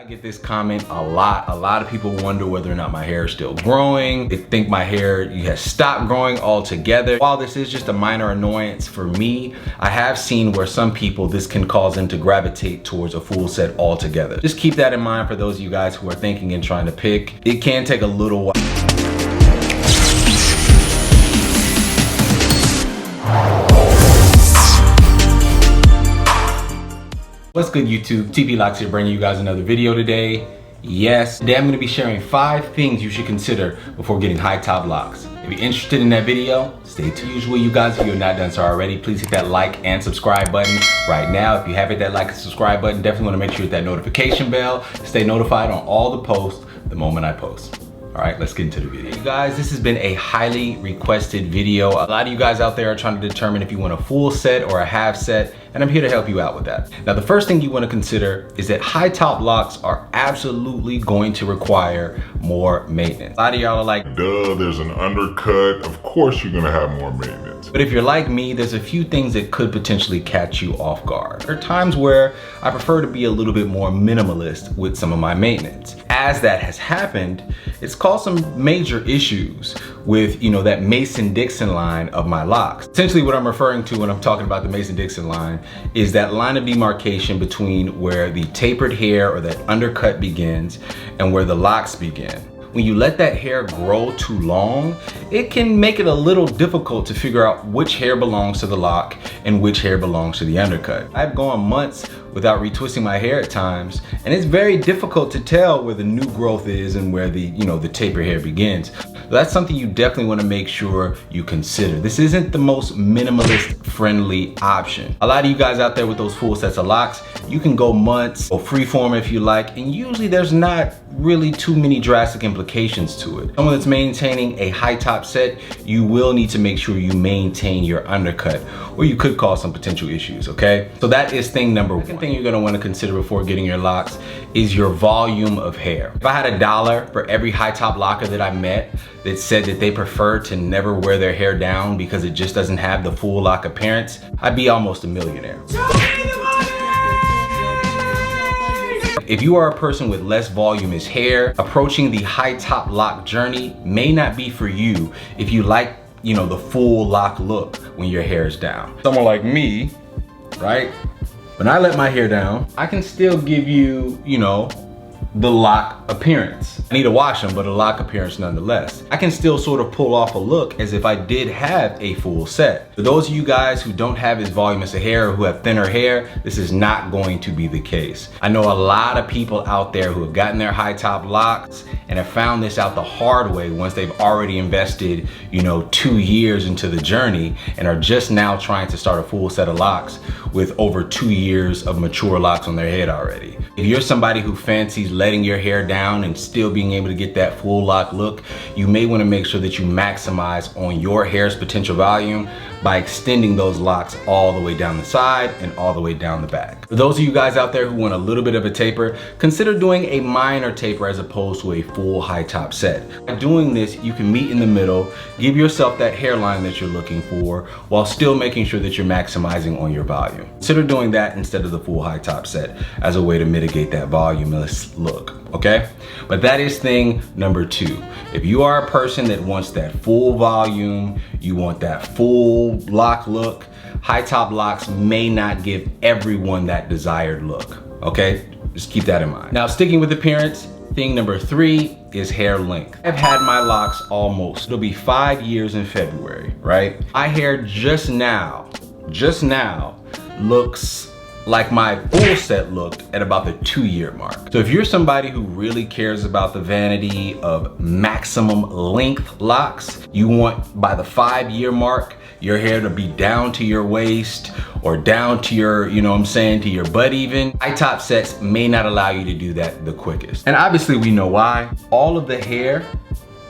I get this comment a lot. A lot of people wonder whether or not my hair is still growing. They think my hair has stopped growing altogether. While this is just a minor annoyance for me, I have seen where some people, this can cause them to gravitate towards a full set altogether. Just keep that in mind for those of you guys who are thinking and trying to pick. It can take a little while. What's good, YouTube? TP Locs here, bringing you guys another video today. Yes, today I'm gonna be sharing 5 things you should consider before getting high top locks. If you're interested in that video, stay tuned. Usually, you guys, if you're not done so already, please hit that like and subscribe button right now. If you have hit that like and subscribe button, definitely wanna make sure you hit that notification bell to stay notified on all the posts the moment I post. All right, let's get into the video. You guys, this has been a highly requested video. A lot of you guys out there are trying to determine if you want a full set or a half set, and I'm here to help you out with that. Now, the first thing you want to consider is that high top locks are absolutely going to require more maintenance. A lot of y'all are like, duh, there's an undercut. Of course you're gonna have more maintenance. But if you're like me, there's a few things that could potentially catch you off guard. There are times where I prefer to be a little bit more minimalist with some of my maintenance. As that has happened, it's caused some major issues with, that Mason-Dixon line of my locks. Essentially what I'm referring to when I'm talking about the Mason-Dixon line is that line of demarcation between where the tapered hair or that undercut begins and where the locks begin. When you let that hair grow too long, it can make it a little difficult to figure out which hair belongs to the lock and which hair belongs to the undercut. I've gone months without retwisting my hair at times, and it's very difficult to tell where the new growth is and where the, the tapered hair begins. That's something you definitely want to make sure you consider. This isn't the most minimalist friendly option. A lot of you guys out there with those full sets of locks, you can go months or freeform if you like, and usually there's not really too many drastic implications to it. Someone that's maintaining a high top set, you will need to make sure you maintain your undercut, or you could cause some potential issues, okay? So that is thing number 1. Second thing you're gonna wanna consider before getting your locks is your volume of hair. If I had $1 for every high top locker that I met that said that they prefer to never wear their hair down because it just doesn't have the full lock appearance, I'd be almost a millionaire. If you are a person with less voluminous hair, approaching the high top lock journey may not be for you if you like, the full lock look when your hair is down. Someone like me, right? When I let my hair down, I can still give you, the lock appearance. I need to wash them, but a lock appearance nonetheless. I can still sort of pull off a look as if I did have a full set. For those of you guys who don't have as voluminous a hair or who have thinner hair, this is not going to be the case. I know a lot of people out there who have gotten their high top locks and have found this out the hard way once they've already invested, 2 years into the journey and are just now trying to start a full set of locks with over 2 years of mature locks on their head already. If you're somebody who fancies letting your hair down and still being able to get that full lock look, you may want to make sure that you maximize on your hair's potential volume by extending those locks all the way down the side and all the way down the back. For those of you guys out there who want a little bit of a taper, consider doing a minor taper as opposed to a full high top set. By doing this, you can meet in the middle, give yourself that hairline that you're looking for while still making sure that you're maximizing on your volume. Consider doing that instead of the full high top set as a way to mitigate that voluminous look, okay? But that is thing number 2. If you are a person that wants that full volume, you want that full lock look, high top locks may not give everyone that desired look, okay? Just keep that in mind. Now, sticking with appearance, thing number 3 is hair length. I've had my locks it'll be 5 years in February, right? My hair just now looks like my full set looked at about the 2-year mark. So if you're somebody who really cares about the vanity of maximum length locks, you want by the 5-year mark, your hair to be down to your waist or down to your, to your butt even. High top sets may not allow you to do that the quickest. And obviously we know why. All of the hair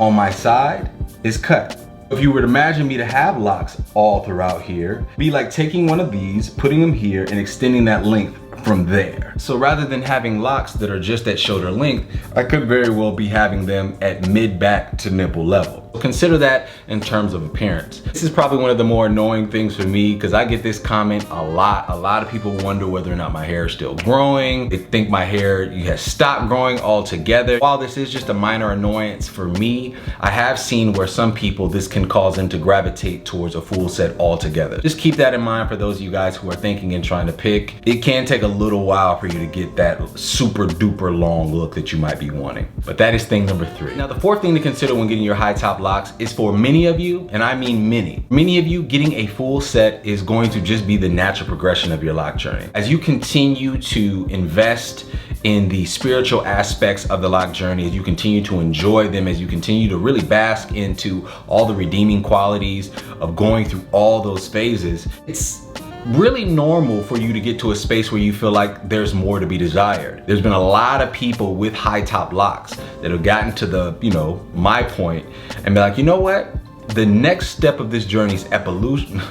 on my side is cut. If you were to imagine me to have locks all throughout here, it'd be like taking one of these, putting them here, and extending that length from there. So rather than having locks that are just at shoulder length, I could very well be having them at mid-back to nipple level. Consider that in terms of appearance. This is probably one of the more annoying things for me because I get this comment a lot. A lot of people wonder whether or not my hair is still growing. They think my hair has stopped growing altogether. While this is just a minor annoyance for me, I have seen where some people, this can cause them to gravitate towards a full set altogether. Just keep that in mind for those of you guys who are thinking and trying to pick. It can take a little while for you to get that super duper long look that you might be wanting. But that is thing number 3. Now, the 4th thing to consider when getting your high top locks is for many of you, and I mean many of you, getting a full set is going to just be the natural progression of your lock journey. As you continue to invest in the spiritual aspects of the lock journey, as you continue to enjoy them, as you continue to really bask into all the redeeming qualities of going through all those phases, it's really normal for you to get to a space where you feel like there's more to be desired. There's been a lot of people with high top locks that have gotten to the, my point and be like, you know what? The next step of this journey's evolution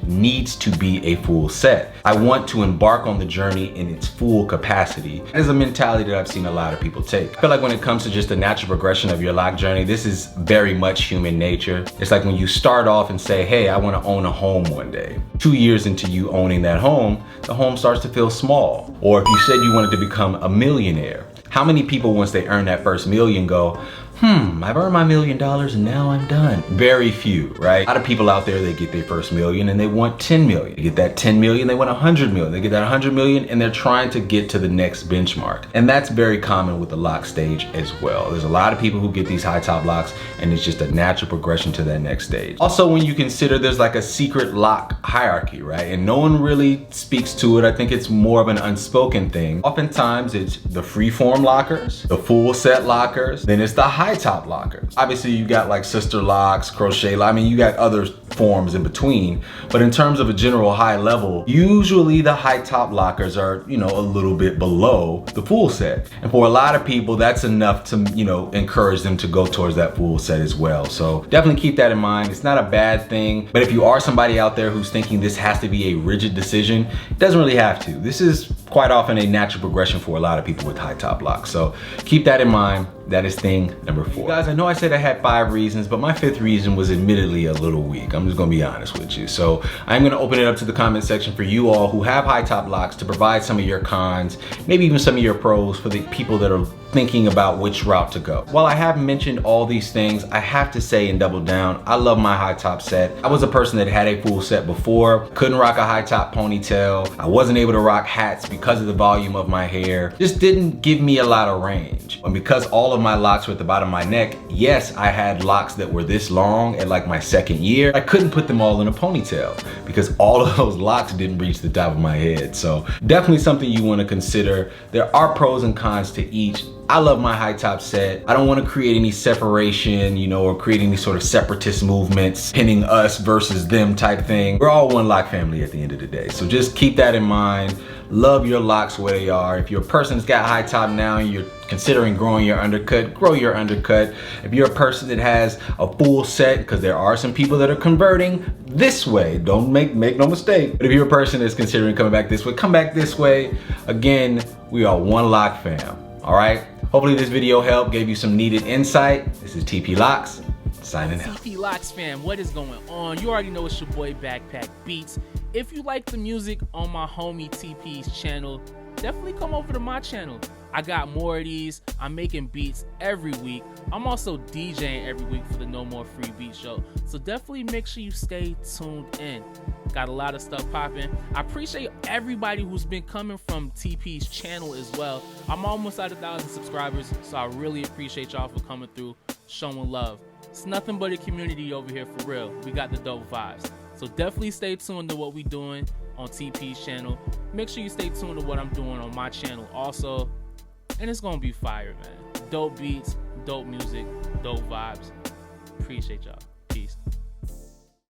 needs to be a full set. I want to embark on the journey in its full capacity. That is a mentality that I've seen a lot of people take. I feel like when it comes to just the natural progression of your lock journey, this is very much human nature. It's like when you start off and say, hey, I want to own a home one day. 2 years into you owning that home, the home starts to feel small. Or if you said you wanted to become a millionaire, how many people, once they earn that first million, go, I've earned my $1 million and now I'm done? Very few, right? A lot of people out there, they get their first million and they want 10 million. They get that 10 million, they want 100 million. They get that 100 million and they're trying to get to the next benchmark. And that's very common with the lock stage as well. There's a lot of people who get these high top locks and it's just a natural progression to that next stage. Also, when you consider there's like a secret lock hierarchy, right? And no one really speaks to it. I think it's more of an unspoken thing. Oftentimes it's the freeform lockers, the full set lockers, then it's the high top lockers. Obviously you got like sister locks, crochet lock, you got other forms in between, but in terms of a general high level, usually the high top lockers are, a little bit below the full set. And for a lot of people, that's enough to, encourage them to go towards that full set as well. So definitely keep that in mind. It's not a bad thing, but if you are somebody out there who's thinking this has to be a rigid decision, it doesn't really have to. This is quite often a natural progression for a lot of people with high top locks. So keep that in mind. That is thing number 4. Guys, I know I said I had 5 reasons, but my 5th reason was admittedly a little weak. I'm just gonna be honest with you. So I'm gonna open it up to the comment section for you all who have high top locks to provide some of your cons, maybe even some of your pros for the people that are thinking about which route to go. While I have mentioned all these things, I have to say and double down, I love my high top set. I was a person that had a full set before, couldn't rock a high top ponytail. I wasn't able to rock hats because of the volume of my hair. Just didn't give me a lot of range. And because all of my locks were at the bottom of my neck, yes, I had locks that were this long at like my 2nd year. I couldn't put them all in a ponytail because all of those locks didn't reach the top of my head. So definitely something you want to consider. There are pros and cons to each. I love my high top set. I don't want to create any separation, or create any sort of separatist movements, pinning us versus them type thing. We're all one lock family at the end of the day. So just keep that in mind. Love your locks where they are. If you're a person that's got high top now and you're considering growing your undercut, grow your undercut. If you're a person that has a full set, because there are some people that are converting this way, don't make no mistake. But if you're a person that's considering coming back this way, come back this way. Again, we are one lock fam, all right? Hopefully this video helped, gave you some needed insight. This is TP Locs, signing out. TP Locs fam, what is going on? You already know it's your boy Backpack Beatz. If you like the music on my homie TP's channel, definitely come over to my channel. I got more of these. I'm making beats every week. I'm also DJing every week for the No More Free Beat Show. So definitely make sure you stay tuned in. Got a lot of stuff popping. I appreciate everybody who's been coming from TP's channel as well. I'm almost at 1,000 subscribers, so I really appreciate y'all for coming through, showing love. It's nothing but a community over here for real. We got the dope vibes. So definitely stay tuned to what we doing on TP's channel. Make sure you stay tuned to what I'm doing on my channel also. And it's gonna be fire, man. Dope beats, dope music, dope vibes. Appreciate y'all.